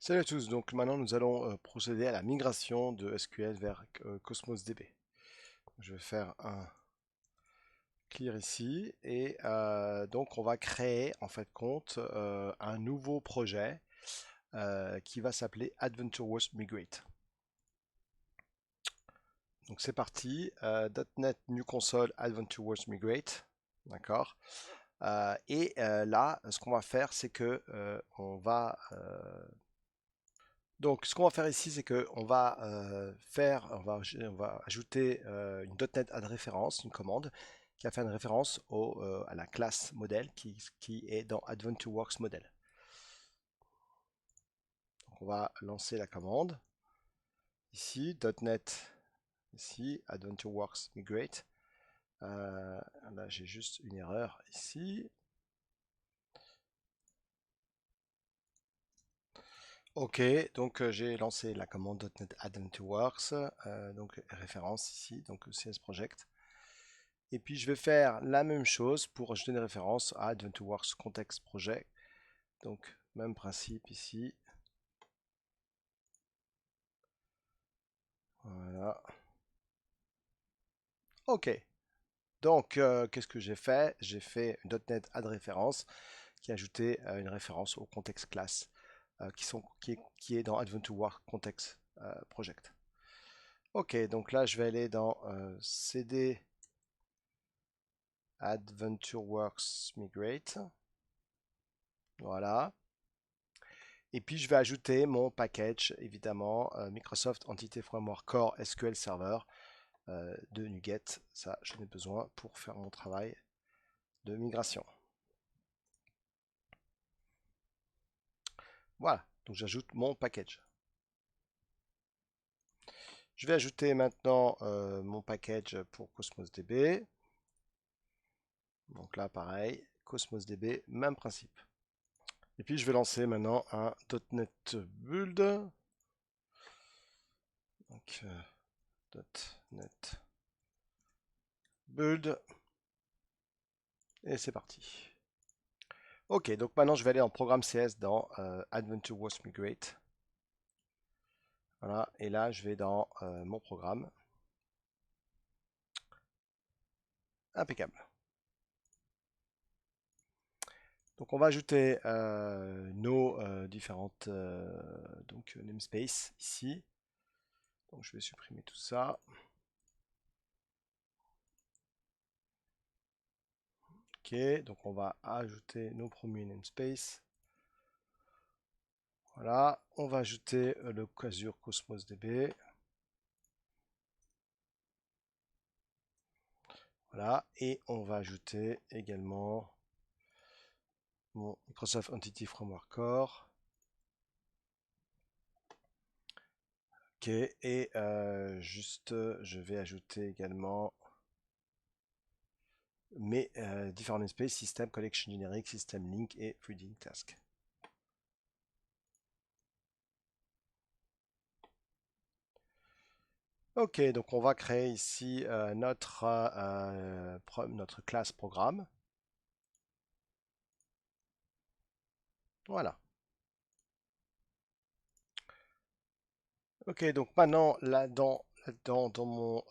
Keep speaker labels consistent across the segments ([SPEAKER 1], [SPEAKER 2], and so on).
[SPEAKER 1] Salut à tous, donc maintenant nous allons procéder à la migration de SQL vers Cosmos DB. Je vais faire un clear ici et donc on va créer en fait compte un nouveau projet qui va s'appeler AdventureWorks Migrate. Donc c'est parti, .NET New Console AdventureWorks Migrate, d'accord. Là, ce qu'on va faire, c'est que donc, ce qu'on va faire ici, c'est que on va ajouter une .NET add référence, une commande qui va faire une référence à la classe modèle qui est dans AdventureWorks Model. Donc, on va lancer la commande ici, .NET ici, AdventureWorks Migrate. Là, j'ai juste une erreur ici. Ok, donc j'ai lancé la commande .NET AdventureWorks, donc référence ici, donc CS Project. Et puis je vais faire la même chose pour ajouter une référence à AdventureWorks Context Project. Donc même principe ici. Voilà. Ok. Donc qu'est-ce que j'ai fait? J'ai fait une .NET add référence qui a ajouté une référence au context class qui est dans AdventureWorks Context Project. Ok, donc là je vais aller dans CD AdventureWorks Migrate. Voilà. Et puis je vais ajouter mon package, évidemment, Microsoft Entity Framework Core SQL Server de NuGet. Ça, j'en ai besoin pour faire mon travail de migration. Voilà, donc j'ajoute mon package. Je vais ajouter maintenant mon package pour Cosmos DB. Donc là, pareil, Cosmos DB, même principe. Et puis je vais lancer maintenant un .NET Build. Donc .NET Build. Et c'est parti. Ok, donc maintenant je vais aller en programme CS dans AdventureWorks Migrate. Voilà, et là je vais dans mon programme. Impeccable. Donc on va ajouter nos différentes namespace ici. Donc je vais supprimer tout ça. Ok, donc on va ajouter nos premiers namespace. Voilà, on va ajouter le Azure Cosmos DB. Voilà, et on va ajouter également mon Microsoft Entity Framework Core. Ok, et je vais ajouter également mes différents namespaces, System, Collection Generic, System Link et Reading Task. Ok, donc on va créer ici notre classe programme. Voilà. Ok, donc maintenant, dans mon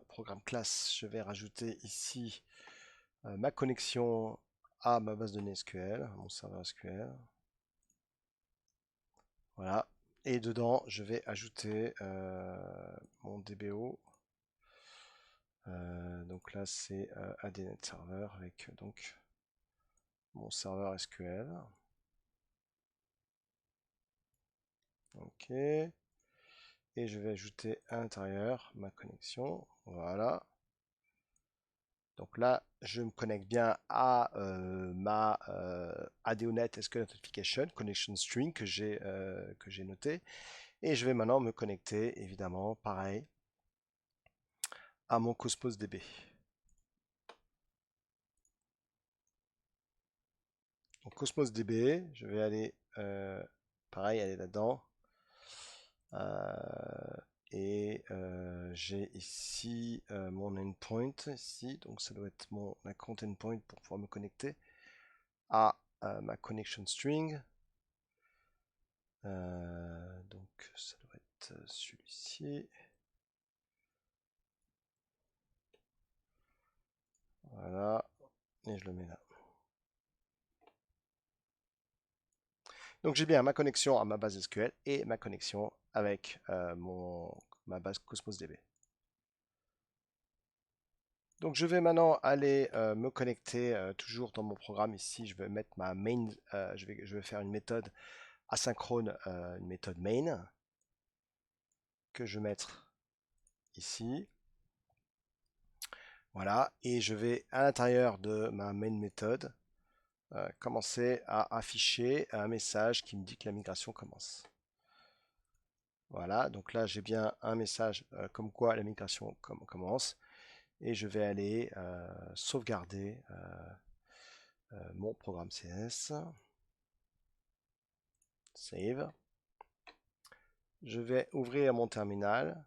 [SPEAKER 1] programme classe, je vais rajouter ici ma connexion à ma base de données SQL, mon serveur SQL. Voilà. Et dedans, je vais ajouter mon DBO. Donc là, c'est ADNet Server avec donc mon serveur SQL. Ok. Et je vais ajouter à l'intérieur ma connexion. Voilà. Donc là, je me connecte bien à ma ADONet SQL Authentication Connection String que j'ai noté. Et je vais maintenant me connecter, évidemment, pareil, à mon Cosmos DB. Donc Cosmos DB, je vais aller, pareil, aller là-dedans. J'ai ici mon endpoint ici, donc ça doit être mon account endpoint pour pouvoir me connecter à ma connection string. Donc ça doit être celui-ci. Voilà, et je le mets là. Donc j'ai bien ma connexion à ma base SQL et ma connexion avec ma base Cosmos DB. Donc je vais maintenant aller me connecter toujours dans mon programme ici. Je vais mettre ma main, je vais faire une méthode asynchrone, une méthode main que je vais mettre ici. Voilà, et je vais à l'intérieur de ma main méthode commencer à afficher un message qui me dit que la migration commence. Voilà, donc là j'ai bien un message comme quoi la migration commence et je vais aller sauvegarder mon programme CS. Save. Je vais ouvrir mon terminal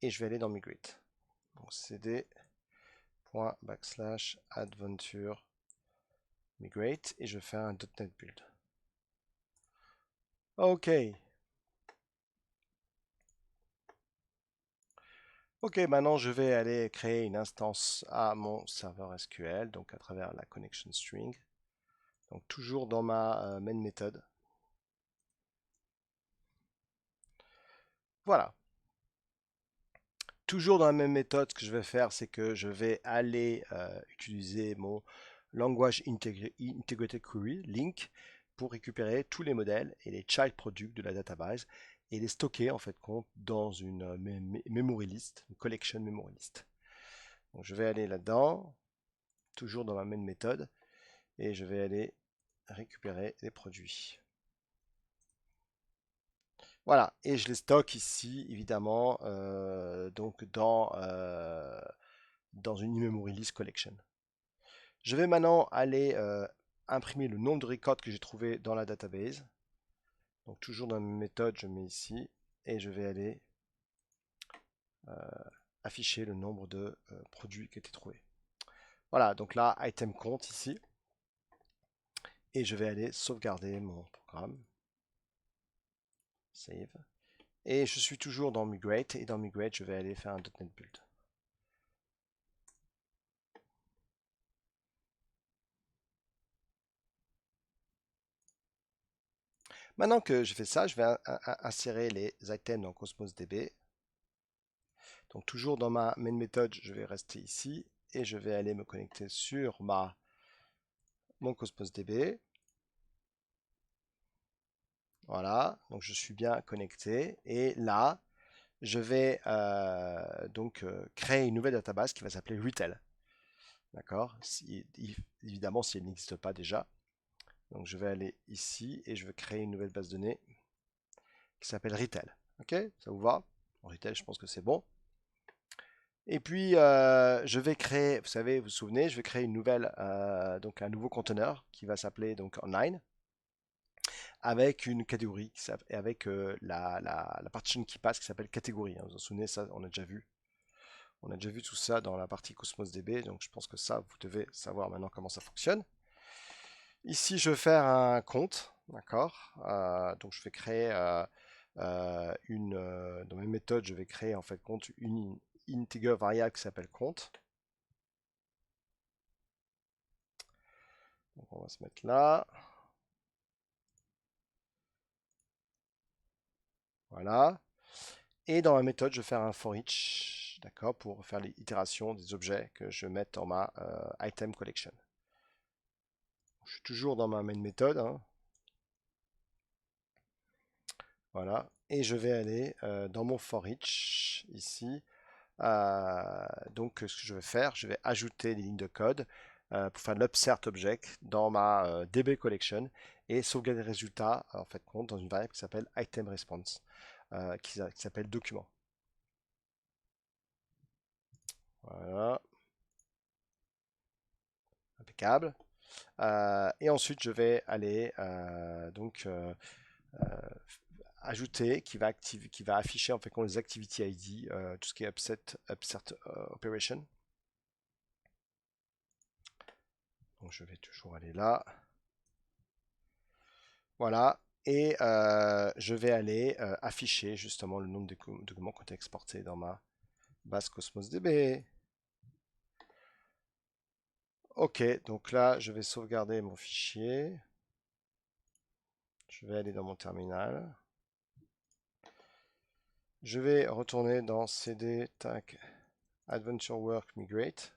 [SPEAKER 1] et je vais aller dans Migrate. Donc cd./adventure migrate et je fais un .NET build. Ok. Ok, maintenant je vais aller créer une instance à mon serveur SQL, donc à travers la connection string. Donc toujours dans ma main méthode. Voilà. Toujours dans la même méthode, ce que je vais faire, c'est que je vais aller utiliser mon Language Integrated Query, LINQ, pour récupérer tous les modèles et les child products de la database et les stocker en fait compte dans une memory list, une collection memory list. Donc je vais aller là-dedans, toujours dans ma même méthode, et je vais aller récupérer les produits. Voilà, et je les stocke ici, évidemment, donc dans une in-memory list collection. Je vais maintenant aller imprimer le nombre de records que j'ai trouvé dans la database. Donc toujours dans la même méthode, je mets ici, et je vais aller afficher le nombre de produits qui étaient trouvés. Voilà, donc là, item compte ici, et je vais aller sauvegarder mon programme. Save. Et je suis toujours dans Migrate, et dans Migrate, je vais aller faire un .NET Build. Maintenant que j'ai fait ça, je vais insérer les items dans Cosmos DB. Donc toujours dans ma main méthode, je vais rester ici et je vais aller me connecter sur mon Cosmos DB. Voilà, donc je suis bien connecté et là, je vais donc créer une nouvelle database qui va s'appeler Retail. D'accord, évidemment si elle n'existe pas déjà. Donc je vais aller ici et je vais créer une nouvelle base de données qui s'appelle Retail. Ok, ça vous va? Retail, je pense que c'est bon. Et puis, je vais créer, vous savez, vous vous souvenez, je vais créer une nouvelle, donc un nouveau conteneur qui va s'appeler donc online, avec une catégorie et avec la partition qui passe qui s'appelle catégorie. Hein. Vous vous souvenez, ça, on a déjà vu. On a déjà vu tout ça dans la partie Cosmos DB, donc je pense que ça, vous devez savoir maintenant comment ça fonctionne. Ici, je vais faire un compte, d'accord. Donc, je vais créer dans mes méthodes, je vais créer en fait compte une integer variable qui s'appelle compte. Donc on va se mettre là. Voilà. Et dans ma méthode, je vais faire un for each, d'accord, pour faire les itérations des objets que je mette dans ma item collection. Je suis toujours dans ma main méthode. Hein. Voilà. Et je vais aller dans mon for each ici. Donc, ce que je vais faire, je vais ajouter des lignes de code pour faire l'upsert object dans ma DB collection et sauvegarder les résultats en fait compte dans une variable qui s'appelle item response, qui s'appelle document. Voilà, impeccable. Et ensuite, je vais aller donc ajouter qui va afficher en fait les activity ID, tout ce qui est upsert operation. Donc je vais toujours aller là. Voilà. Et je vais aller afficher justement le nombre de documents qui ont été exportés dans ma base Cosmos DB. Ok, donc là, je vais sauvegarder mon fichier. Je vais aller dans mon terminal. Je vais retourner dans CD, tac, Adventure Work Migrate.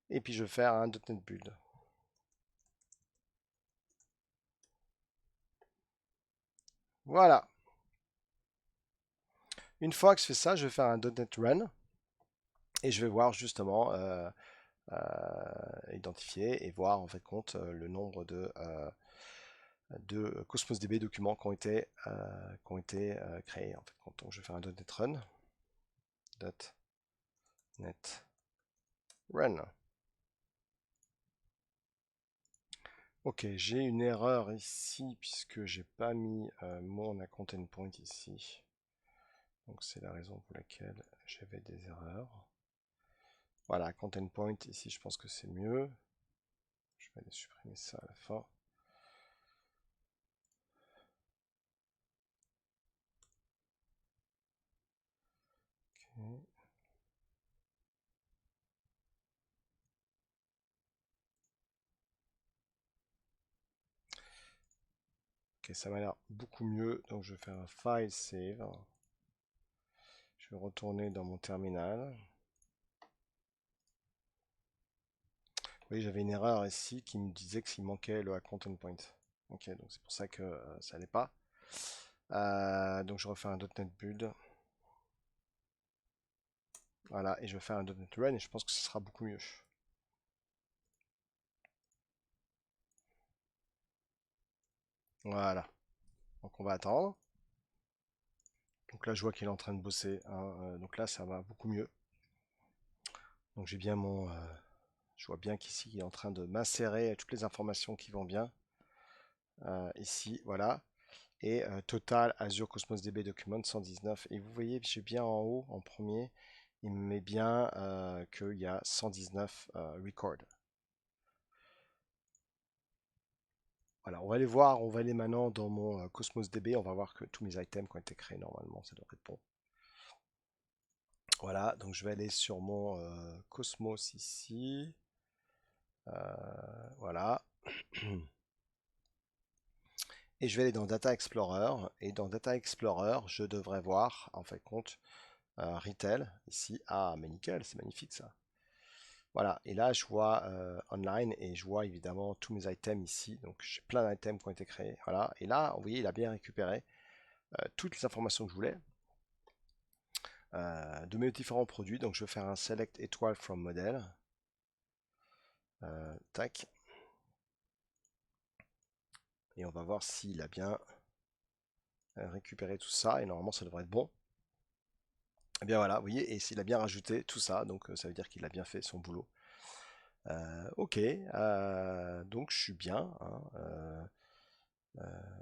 [SPEAKER 1] Et puis je vais faire un .NET Build. Voilà. Une fois que je fais ça, je vais faire un .NET Run. Et je vais voir justement identifier et voir en fait compte le nombre de Cosmos DB documents qui ont été créés en fait compte. Donc je vais faire un .NET Run. .NET Run. Ok, j'ai une erreur ici puisque j'ai pas mis mon account endpoint ici. Donc c'est la raison pour laquelle j'avais des erreurs. Voilà, account endpoint ici, je pense que c'est mieux. Je vais aller supprimer ça à la fin. Ok. Ok, ça m'a l'air beaucoup mieux. Donc je vais faire un file save. Je vais retourner dans mon terminal. Oui, j'avais une erreur ici qui me disait qu'il manquait le account endpoint. Ok, donc c'est pour ça que ça n'allait pas. Donc je refais un .NET Build. Voilà, et je vais faire un .NET Run et je pense que ce sera beaucoup mieux. Voilà, donc on va attendre. Donc là, je vois qu'il est en train de bosser, hein, donc là, ça va beaucoup mieux. Donc j'ai bien mon... je vois bien qu'ici, il est en train de m'insérer toutes les informations qui vont bien. Ici, voilà. Et total Azure Cosmos DB document 119. Et vous voyez, j'ai bien en haut, en premier, il me met bien qu'il y a 119 record. Voilà, on va aller voir, on va aller maintenant dans mon Cosmos DB, on va voir que tous mes items qui ont été créés normalement, ça devrait être bon. Voilà, donc je vais aller sur mon Cosmos ici. Voilà. Et je vais aller dans Data Explorer. Et dans Data Explorer, je devrais voir, en fait, compte, Retail ici. Ah, mais nickel, c'est magnifique ça. Voilà, et là je vois online et je vois évidemment tous mes items ici. Donc j'ai plein d'items qui ont été créés. Voilà, et là, vous voyez, il a bien récupéré toutes les informations que je voulais de mes différents produits. Donc je vais faire un select étoile from model. Tac. Et on va voir s'il a bien récupéré tout ça. Et normalement, ça devrait être bon. Et bien voilà, vous voyez, et s'il a bien rajouté tout ça, donc ça veut dire qu'il a bien fait son boulot. Ok, donc je suis bien, hein,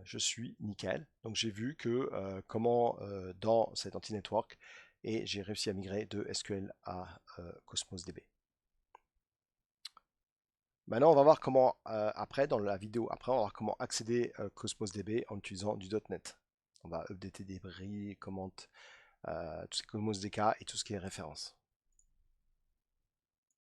[SPEAKER 1] je suis nickel. Donc j'ai vu que comment dans cet anti-network, et j'ai réussi à migrer de SQL à Cosmos DB. Maintenant, on va voir comment, après, dans la vidéo, après, on va voir comment accéder Cosmos DB en utilisant du .NET. On va updater des bris, commandes, tout ce qui est Cosmos DK et tout ce qui est référence.